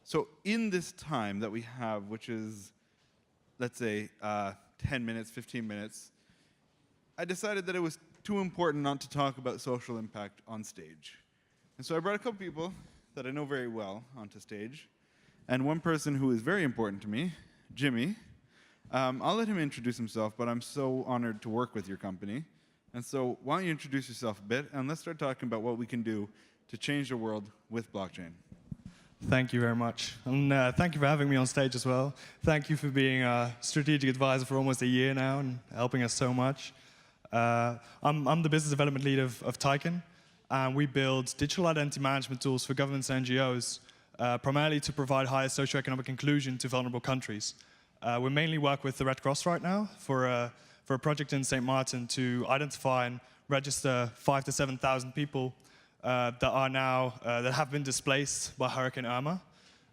So in this time that we have, which is, let's say, 10 minutes, 15 minutes, I decided that it was too important not to talk about social impact on stage. And so I brought a couple people that I know very well onto stage, and one person who is very important to me, Jimmy. I'll let him introduce himself, but I'm so honored to work with your company. And so why don't you introduce yourself a bit, and let's start talking about what we can do to change the world with blockchain. Thank you very much. And thank you for having me on stage as well. Thank you for being a strategic advisor for almost a year now and helping us so much. I'm the business development lead of Tykn, and we build digital identity management tools for governments and NGOs, primarily to provide higher socioeconomic inclusion to vulnerable countries. We mainly work with the Red Cross right now for a project in St. Martin to identify and register 5,000 to 7,000 people that have been displaced by Hurricane Irma,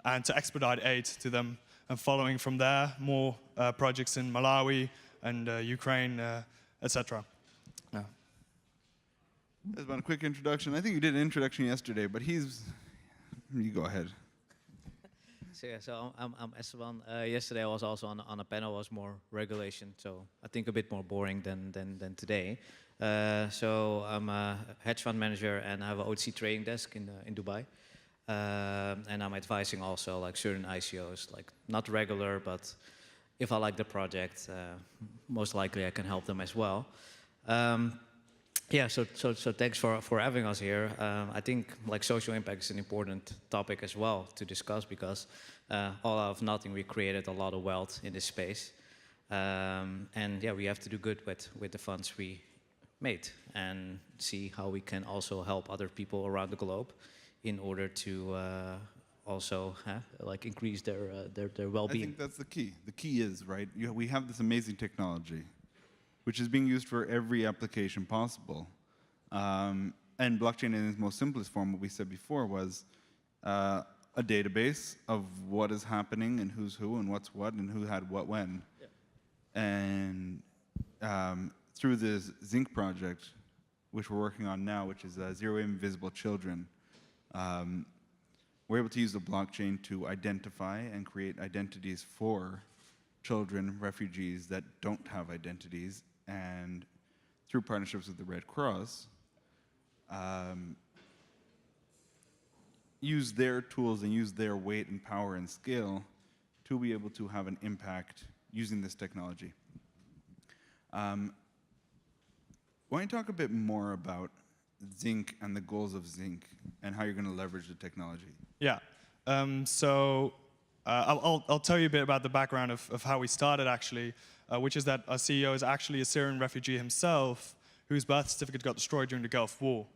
and to expedite aid to them. And following from there, more projects in Malawi and Ukraine, etc. Yeah. Esteban, a quick introduction. I think you did an introduction yesterday, but you go ahead. So I'm Esteban. Yesterday I was also on a panel. It was more regulation, so I think a bit more boring than today. So I'm a hedge fund manager and I have an OTC trading desk in Dubai. And I'm advising also like certain ICOs, like not regular, but if I like the project, most likely I can help them as well. Yeah, so thanks for having us here. I think like social impact is an important topic as well to discuss because all out of nothing we created a lot of wealth in this space. And yeah, we have to do good with the funds we made and see how we can also help other people around the globe in order to also like increase their well-being. I think that's the key. The key is, right, we have this amazing technology which is being used for every application possible. And blockchain in its most simplest form, what we said before, was a database of what is happening and who's who and what's what and who had what when. Yeah. And through this Zinc project, which we're working on now, which is Zero Invisible Children, we're able to use the blockchain to identify and create identities for children, refugees that don't have identities, and through partnerships with the Red Cross, use their tools and use their weight and power and scale to be able to have an impact using this technology. Why don't you talk a bit more about Zinc and the goals of Zinc and how you're going to leverage the technology? Yeah. I'll tell you a bit about the background of how we started, actually, which is that our CEO is actually a Syrian refugee himself whose birth certificate got destroyed during the Gulf War.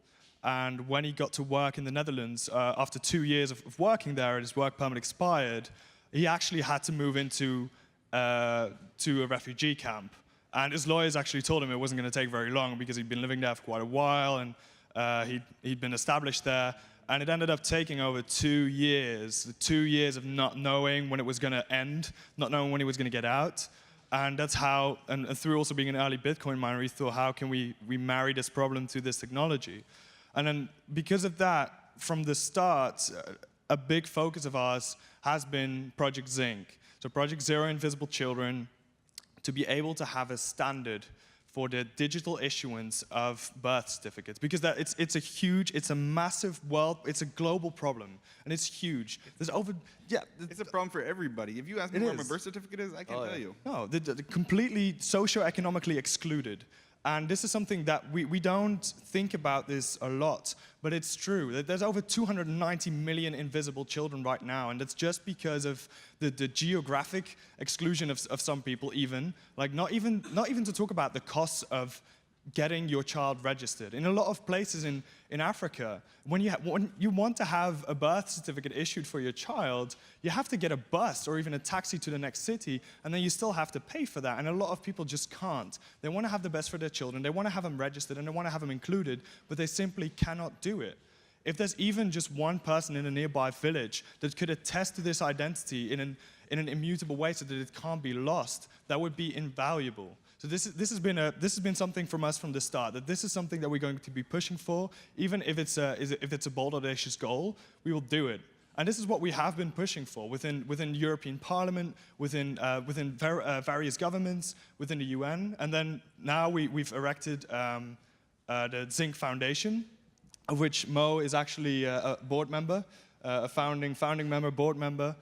And when he got to work in the Netherlands, after 2 years of working there, and his work permit expired, he actually had to move into to a refugee camp. And his lawyers actually told him it wasn't going to take very long because he'd been living there for quite a while, and he'd been established there. And it ended up taking over 2 years, 2 years of not knowing when it was going to end, not knowing when he was going to get out. And that's how, and through also being an early Bitcoin miner, we thought, how can we marry this problem to this technology? And then because of that, from the start, a big focus of ours has been Project Zinc. So Project Zero Invisible Children, to be able to have a standard for the digital issuance of birth certificates, because it's a massive world, it's a global problem, and it's huge. There's it's a problem for everybody. If you ask me where my birth certificate is, I can't tell you. No, they're completely socio-economically excluded. And this is something that we don't think about this a lot, but it's true. There's over 290 million invisible children right now, and that's just because of the geographic exclusion of some people even. Like not even to talk about the costs of getting your child registered. In a lot of places in Africa, when you want to have a birth certificate issued for your child, you have to get a bus or even a taxi to the next city, and then you still have to pay for that, and a lot of people just can't. They want to have the best for their children, they want to have them registered, and they want to have them included, but they simply cannot do it. If there's even just one person in a nearby village that could attest to this identity in an immutable way so that it can't be lost, that would be invaluable. So this has been something from us from the start, that this is something that we're going to be pushing for. Even if it's a bold, audacious goal, we will do it. And this is what we have been pushing for within European Parliament, within various governments, within the UN. And then now we've erected the Zinc Foundation, of which Moe is actually a board member, a founding member, board member.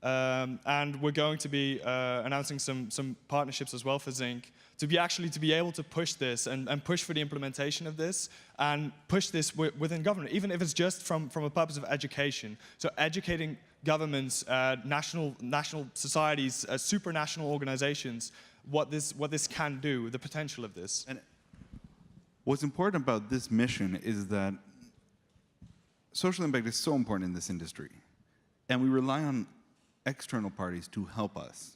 And we're going to be announcing some partnerships as well for Zinc to be able to push this and push for the implementation of this and push this within government, even if it's just from a purpose of education. So educating governments, national societies, supranational organizations, what this can do, the potential of this. And what's important about this mission is that social impact is so important in this industry, and we rely on external parties to help us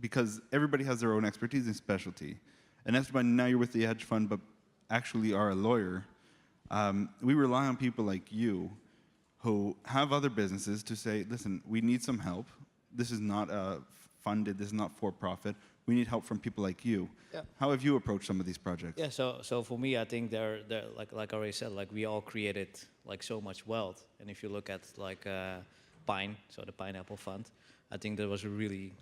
because everybody has their own expertise and specialty. And Esteban, now you're with the hedge fund, but actually are a lawyer. We rely on people like you who have other businesses to say, listen, we need some help. This is not funded, this is not for profit. We need help from people like you. Yeah. How have you approached some of these projects? Yeah, so for me, I think they're like I already said, like we all created like so much wealth. And if you look at like Pine, so the Pineapple Fund, I think that was a really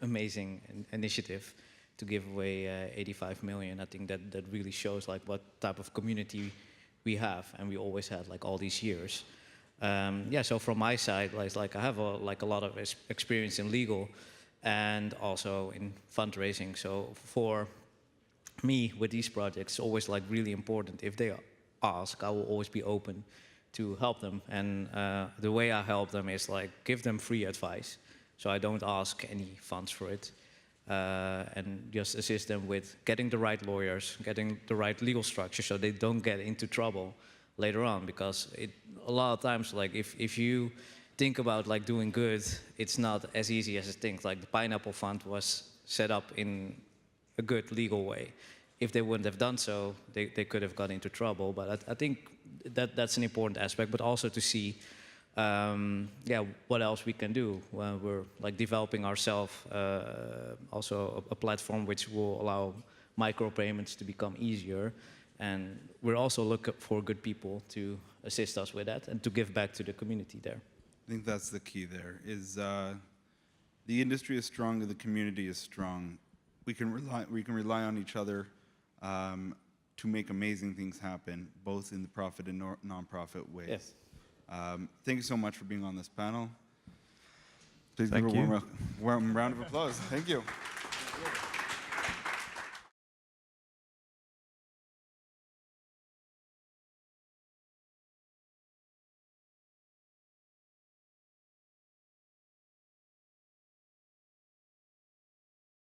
amazing initiative to give away 85 million. I think that really shows like what type of community we have, and we always had like all these years. So from my side, like I have a lot of experience in legal and also in fundraising. So for me, with these projects, it's always like really important. If they ask, I will always be open to help them. And the way I help them is like give them free advice. So I don't ask any funds for it. And just assist them with getting the right lawyers, getting the right legal structure so they don't get into trouble later on. Because a lot of times, like if you think about like doing good, it's not as easy as it thinks. Like the Pineapple Fund was set up in a good legal way. If they wouldn't have done so, they could have got into trouble. But I think that's an important aspect, but also to see what else we can do. We're like developing ourselves, also a platform which will allow micropayments to become easier. And we're also looking for good people to assist us with that and to give back to the community there. I think that's the key there, is the industry is strong and the community is strong. We can rely on each other to make amazing things happen, both in the profit and non-profit ways. Yes. Thank you so much for being on this panel. Please Thank give a you. warm round of applause. Thank you.